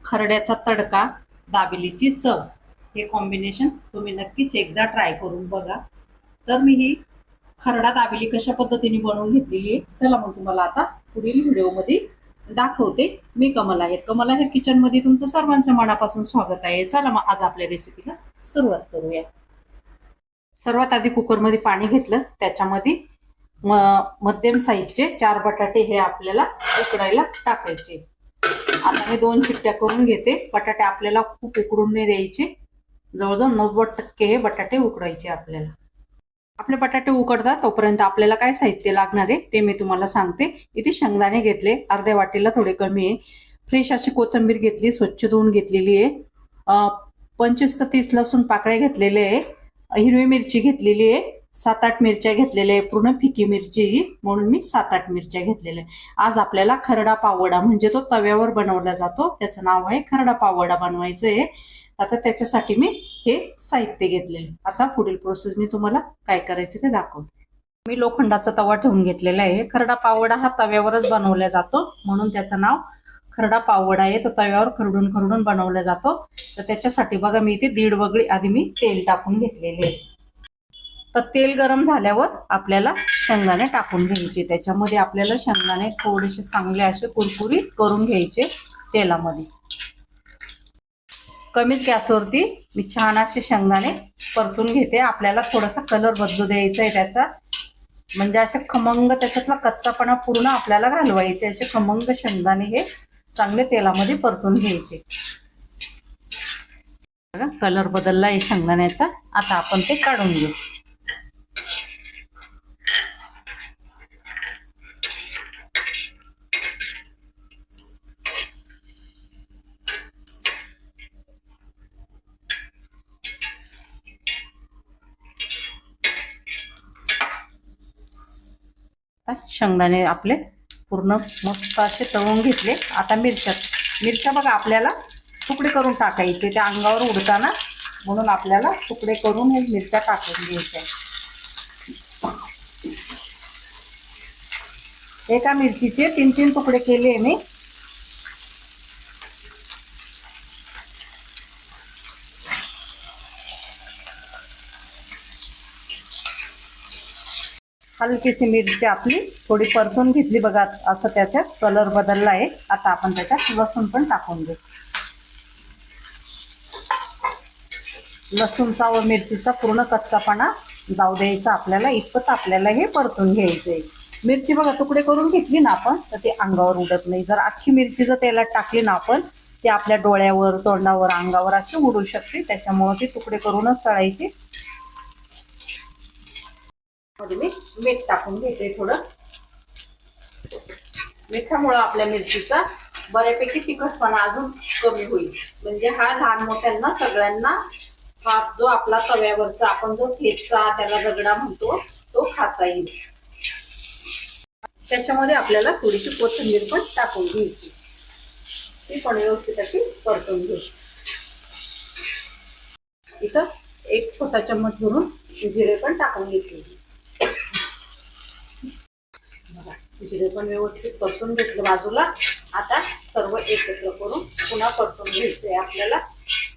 खरड्याचा तडका, दाबेलीची चव, हे कॉम्बिनेशन तुम्ही नक्कीच एकदा ट्राय करून बघा. तर मी ही खरडा दाबेली कशा पद्धतीने बनवून घेतलेली आहे, चला मग तुम्हाला आता पुढील व्हिडिओमध्ये दाखवते. मी कमल आहेर, कमल आहेर किचनमध्ये तुमचं सर्वांचं मनापासून स्वागत आहे. चला मग आज आपल्या रेसिपीला सुरुवात करूया. सर्वात आधी कुकरमध्ये पाणी घेतलं, त्याच्यामध्ये मध्यम साईजचे 4 बटाटे हे आपल्याला उकडायला टाकायचे. आता मी 2 शिट्ट्या करून घेते. बटाटे आपल्याला खूप उकडून नाही द्यायचे, जवळजवळ 90% हे बटाटे उकडायचे आपल्याला. आपले बटाटे उकडतात तोपर्यंत आपल्याला काय साहित्य लागणार आहे ते मी तुम्हाला सांगते. इथे शेंगदाणे घेतले, अर्ध्या वाटीला थोडे कमी आहे. फ्रेश अशी कोथिंबीर घेतली, स्वच्छ धुवून घेतलेली आहे. 25 ते 30 लसूण पाकळ्या घेतलेले आहे. हिरवी मिरची घेतलेली आहे. 7-8 मिरच्या घेतलेल्या आहे, पूर्ण फिकी मिरची म्हणून मी 7-8 मिरच्या घेतलेल्या आहे. आज आपल्याला खरडा पाववडा म्हणजे तो तव्यावर बनवला जातो, त्याचं नाव आहे खरडा पाववडा बनवायचं आहे. आता त्याच्यासाठी मी हे साहित्य घेतलेले. आता पुढील प्रोसेस मी तुम्हाला काय करायचं ते दाखवते. मी लोखंडाचा तवा ठेवून घेतलेला आहे. खरडा पाववडा हा तव्यावरच बनवला जातो म्हणून त्याचं नाव खरडा पाववडा आहे. तो तव्यावर खरडून खरडून बनवला जातो. तर त्याच्यासाठी बघा मी इथे 1.5 वगळी आधी मी तेल टाकून घेतलेले आहे. तर तेल गरम झाल्यावर आपल्याला शेंगदाणे टाकून घ्यायचे. त्याच्यामध्ये आपल्याला शेंगदाणे थोडेसे चांगले असे कुरकुरीत करून घ्यायचे तेलामध्ये. कमीच गॅसवरती मी छान असे शेंगदाणे परतून घेते. आपल्याला थोडासा कलर बदलू द्यायचा आहे त्याचा, म्हणजे असे खमंग त्याच्यातला कच्चापणा पूर्ण आपल्याला घालवायचे. असे खमंग शेंगदाणे हे चांगले तेलामध्ये परतून घ्यायचे. कलर बदलला आहे शेंगदाण्याचा. आता आपण ते काढून घेऊ. शेंगदाणे आपले पूर्ण मस्त असे तळून घेतले. आता मिरच्या बघा आपल्याला तुकडे करून टाकायचे, त्या अंगावर उडताना, म्हणून आपल्याला तुकडे करून हे मिरच्या टाकून घ्यायच्या. एका मिरचीचे 3-3 तुकडे केले मी. हलकीशी मिरची आपली थोडी परतून घेतली बघा, असं त्याच्यात कलर बदलला आहे. आता आपण त्याच्यात लसूण पण टाकून घेऊ. लसूणचा व मिरचीचा पूर्ण कच्चापणा जाऊ द्यायचा आपल्याला, इतपत आपल्याला हे परतून घ्यायचंय. मिरची बघा तुकडे करून घेतली ना आपण, तर ते अंगावर उडत नाही. जर अख्खी मिरची जर तेलात टाकली ना आपण, ते आपल्या डोळ्यावर, तोंडावर, अंगावर अशी उडू शकते. त्याच्यामुळे ती तुकडे करूनच तळायची. मी मीठ टाकून घेते थोडं. मिठामुळं आपल्या मिरचीचा बऱ्यापैकी तिखटपणा अजून कमी होईल. म्हणजे हा लहान मोठ्यांना सगळ्यांना हा जो आपला तव्यावरचा आपण जो ठेचा, त्याला दगडा म्हणतो, तो खाता येईल. त्याच्यामध्ये आपल्याला थोडीशी कोथिंबीर पण टाकून घ्यायची. ती पण व्यवस्थित अशी परतून घेऊ. इथं 1 छोटा चम्मच भरून जिरे पण टाकून घेतले. जिरे पण व्यवस्थित परतून घेतलं बाजूला. आता सर्व एकत्र करून पुन्हा परतून घ्यायचंय आपल्याला.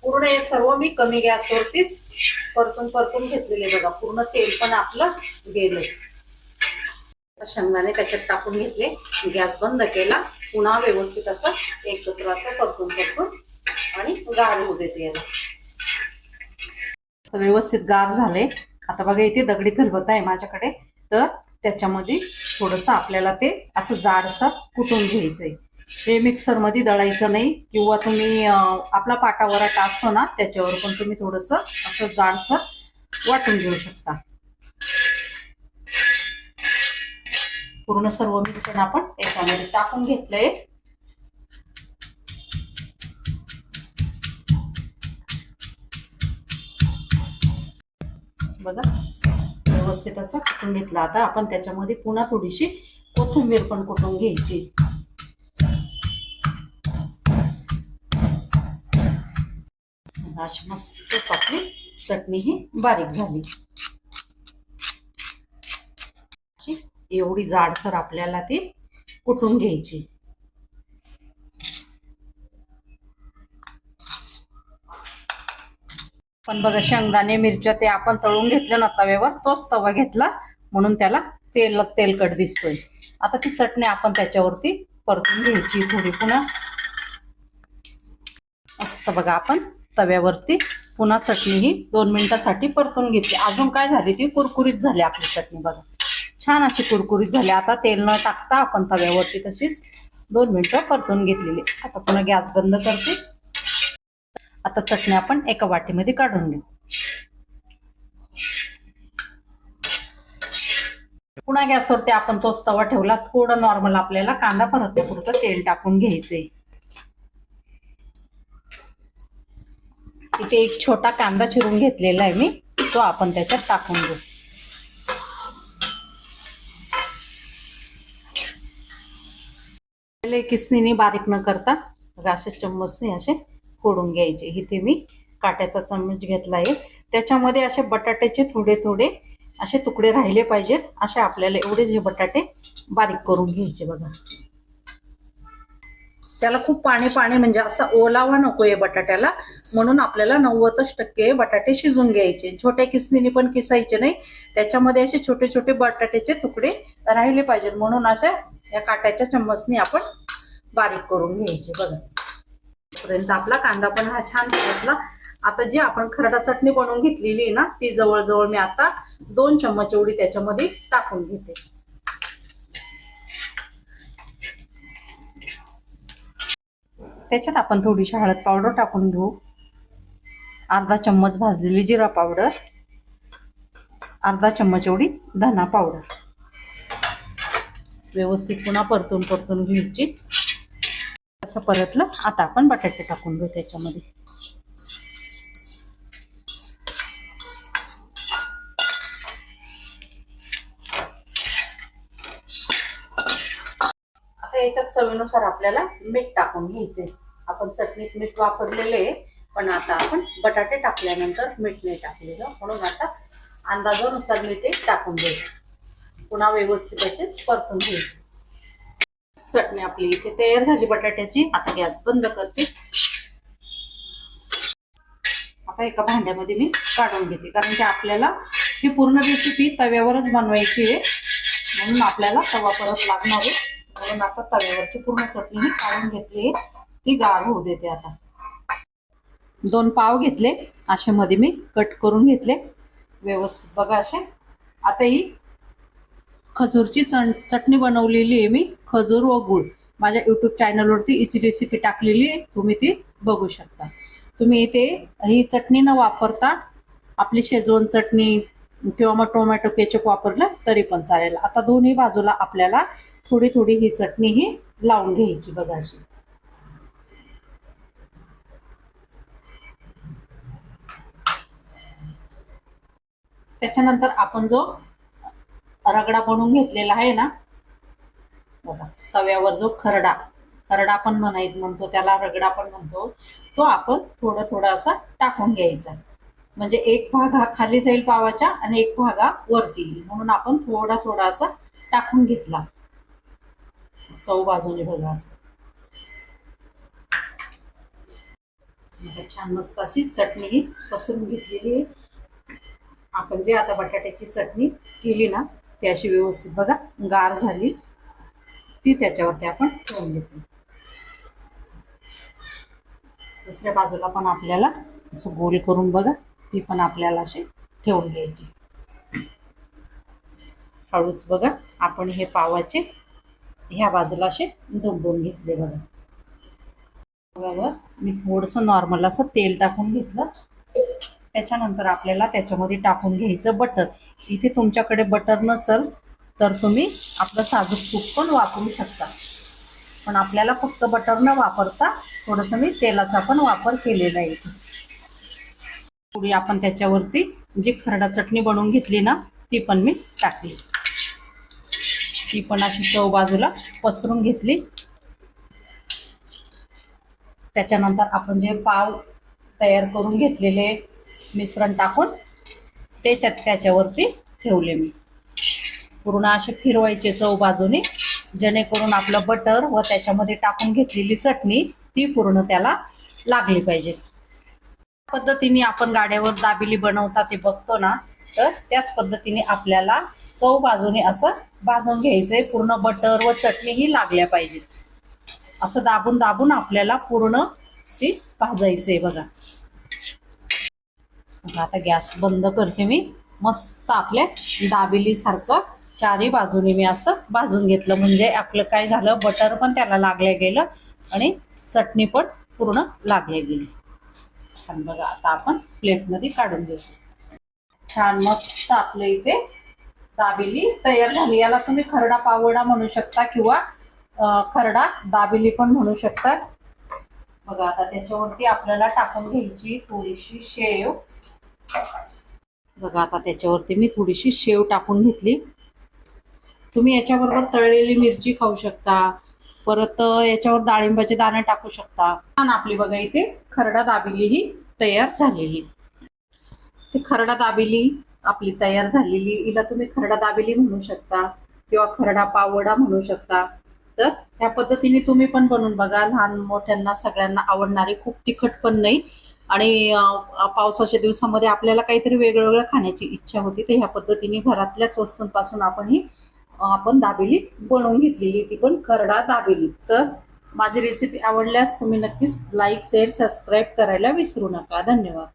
पूर्ण हे सर्व मी कमी गॅसवरतीच परतून घेतलेले बघा. पूर्ण तेल पण आपलं गेलंय. शेंगदाणे त्याच्यात टाकून घेतले, गॅस बंद केला. पुन्हा व्यवस्थित असं एकत्र असं परतून आणि गार होऊ देते याला. व्यवस्थित गार झाले. आता बघा इथे दगडी खलबत्ता आहे माझ्याकडे, तर त्याच्यामध्ये थोडंसं आपल्याला ते असं जाडसर कुटून घ्यायचंय. हे मिक्सरमध्ये दळायचं नाही, किंवा तुम्ही आपला पाटावराटा असतो ना, त्याच्यावर पण तुम्ही थोडंसं असं जाडसर वाटून घेऊ शकता. पूर्ण सर्व मिश्रण आपण त्याच्यामध्ये टाकून घेतलंय. बघा व्यवस्थित असं कुटून घेतलं. आता आपण त्याच्यामध्ये पुन्हा थोडीशी कोथिंबीर पण कुटून घ्यायची. अशी मस्त आपली चटणी ही बारीक झाली. एवढी जाडसर आपल्याला ती कुटून घ्यायची. पण बघा शेंगदाणे मिरच्या ते आपण तळून घेतलं ना तव्यावर, तोच तवा घेतला म्हणून त्याला तेलकट दिसतोय. आता ती चटणी आपण त्याच्यावरती परतून घ्यायची थोडी पुन्हा. मस्त बघा आपण तव्यावरती पुन्हा चटणी ही 2 मिनिटासाठी परतून घेतली. अजून काय झाली, ती कुरकुरीत झाली आपली चटणी बघा, छान अशी कुरकुरीत झाली. आता तेल न टाकता आपण तव्यावरती तशीच 2 मिनिटं परतून घेतलेली. आता पुन्हा गॅस बंद करते. आता चटणी आपण एका वाटीमध्ये काढून घेऊ. पुन्हा गॅसवरती आपण तोच तवा ठेवला. थोडं नॉर्मल आपल्याला कांदा परतण्यापुरतं तेल टाकून घ्यायचंय. इथे एक छोटा कांदा चिरून घेतलेला आहे मी, तो आपण त्याच्यात टाकून घेऊ. किसनीने बारीक न करता असे चम्मचने असे फोडून घ्यायचे. इथे मी काट्याचा चम्मच घेतला आहे, त्याच्यामध्ये असे बटाट्याचे थोडे थोडे असे तुकडे राहिले पाहिजेत. असे आपल्याला एवढेच हे बटाटे बारीक करून घ्यायचे बघा. त्याला खूप पाणी म्हणजे असा ओलावा नकोय बटाट्याला, म्हणून आपल्याला 90% बटाटे शिजून घ्यायचे. छोट्या किसनीने पण किसायचे नाही, त्याच्यामध्ये असे छोटे छोटे बटाट्याचे तुकडे राहिले पाहिजेत, म्हणून अशा या काट्याच्या चम्मचने आपण बारीक करून घ्यायचे बघा. पर्यंत आपला कांदा पण हा छान परतला. आता जी आपण खरडा चटणी बनवून घेतलेली आहे ना, ती जवळजवळ मी आता 2 चम्मच एवढी त्याच्यामध्ये टाकून घेते. त्याच्यात आपण थोडीशी हळद पावडर टाकून घेऊ, अर्धा चम्मच भाजलेली जिरा पावडर, अर्धा चम्मच एवढी धना पावडर. व्यवस्थित पुन्हा परतून घ्यायची. असं परतलं. आता आपण बटाटे टाकून घेऊ त्याच्यामध्ये. आता याच्यात चवीनुसार आपल्याला मीठ टाकून घ्यायचे. आपण चटणीत मीठ वापरलेले आहे, पण आता आपण बटाटे टाकल्यानंतर मीठ नाही टाकलेलं, म्हणून आता अंदाजानुसार मीठ टाकून घ्यायचं. पुन्हा व्यवस्थित असे परतून घ्यायचे. चटणी आपली इथे तयार झाली बटाट्याची. आता गॅस बंद करते. आता एका भांड्यामध्ये मी काढून घेते, कारण की आपल्याला ही पूर्ण रेसिपी तव्यावरच बनवायची आहे, म्हणून आपल्याला तवा परत लागणार आहे. म्हणून आता तव्यावरची पूर्ण चटणी काढून घेतली, ती गार होऊ देते. आता 2 पाव घेतले, असे मध्ये मी कट करून घेतले व्यवस्थित बघा असे. आता ही खजूरची चटणी बनवलेली आहे मी, खजूर व गुळ. माझ्या यूट्यूब चॅनलवरती हिची रेसिपी टाकलेली आहे, तुम्ही ती बघू शकता. तुम्ही इथे ही चटणी न वापरता आपली शेजवान चटणी किंवा मग टोमॅटो केचप वापरलं तरी पण चालेल. आता दोन्ही बाजूला आपल्याला थोडी थोडी ही चटणी ही लावून घ्यायची बघा अशी. त्याच्यानंतर आपण जो रगडा बनवून घेतलेला आहे ना बघा, तव्यावर जो खरडा पण म्हणतो त्याला, रगडा पण म्हणतो, तो आपण थोडं असा टाकून घ्यायचा. म्हणजे एक भाग हा खाली जाईल पावाच्या आणि एक भाग हा वरती येईल, म्हणून आपण थोडा असा टाकून घेतला. चव बाजूने बघा असं छान मस्त अशी चटणी ही पसरून घेतलेली आहे. आपण जे आता बटाट्याची चटणी केली ना, ती अशी व्यवस्थित बघा गार झाली, ती त्याच्यावरती आपण ठेवून घेतली. दुसऱ्या बाजूला पण आपल्याला असं गोल करून बघा, ती पण आपल्याला अशी ठेवून घ्यायची. हळूच बघा आपण हे पावाचे ह्या बाजूला असे दुमडून घेतले बघा. मी थोडंसं नॉर्मल असं तेल टाकून घेतलं. त्याच्यानंतर आपल्याला त्याच्यामध्ये टाकून घ्यायचं बटर. इथे तुमच्याकडे बटर नसेल तर तुम्ही आपलं साजूक तूप पण वापरू शकता, पण आपल्याला फक्त बटर न वापरता थोडंसं मी तेलाचा पण वापर केलेला आहे. थोडी आपण त्याच्यावरती जी खरडा चटणी बनवून घेतली ना, ती पण मी टाकली. ती पण अशी चव बाजूला पसरून घेतली. त्याच्यानंतर आपण जे पाव तयार करून घेतलेले मिश्रण टाकून त्याच्यावरती ठेवले मी. पूर्ण असे फिरवायचे चव बाजूने, जेणेकरून आपलं बटर व त्याच्यामध्ये टाकून घेतलेली चटणी ती पूर्ण त्याला लागली पाहिजे. पद्धतीने आपण गाड्यावर दाबेली बनवता ते बघतो ना, तर त्याच पद्धतीने आपल्याला चव बाजूने असं भाजून घ्यायचंय. पूर्ण बटर व चटणीही लागल्या पाहिजे. असं दाबून दाबून आपल्याला पूर्ण ती भाजायचंय बघा. आता गॅस बंद करते मी. मस्त आपल्या दाबेली सारखं चारही बाजूने मी असं भाजून घेतलं. म्हणजे आपलं काय झालं, बटर पण त्याला लागलं गेलं आणि चटणी पण पूर्ण लागल्या गेली. छान बघा. आता आपण प्लेटमध्ये काढून घेऊ. छान मस्त आपल्या इथे दाबेली तयार झाली. याला तुम्ही खरडा पावडा म्हणू शकता किंवा खरडा दाबेली पण म्हणू शकता. बघा आता त्याच्यावरती आपल्याला टाकून घ्यायची थोडीशी शेव. बघा आता त्याच्यावरती मी थोडीशी शेव टाकून घेतली. तुम्ही याच्याबरोबर तळलेली मिरची खाऊ शकता. परत याच्यावर डाळिंबाचे दाणे टाकू शकता. छान आपली बघा इथे खरडा दाबेली ही तयार झालेली. ती खरडा दाबेली आपली तयार झालेली. हिला तुम्ही खरडा दाबेली म्हणू शकता किंवा खरडा पावडा म्हणू शकता. तर ह्या पद्धतीने तुम्ही पण बनवून बघा. लहान मोठ्यांना सगळ्यांना आवडणारी, खूप तिखट पण नाही. आणि पावसाच्या दिवसामध्ये आपल्याला काहीतरी वेगळं खाण्याची इच्छा होती. तर ह्या पद्धतीने घरातल्याच वस्तूंपासून आपण दाबेली बनवून घेतलेली, ती पण खरडा दाबेली. तर माझी रेसिपी आवडल्यास तुम्ही नक्कीच लाईक, शेअर, सबस्क्राईब करायला विसरू नका. धन्यवाद.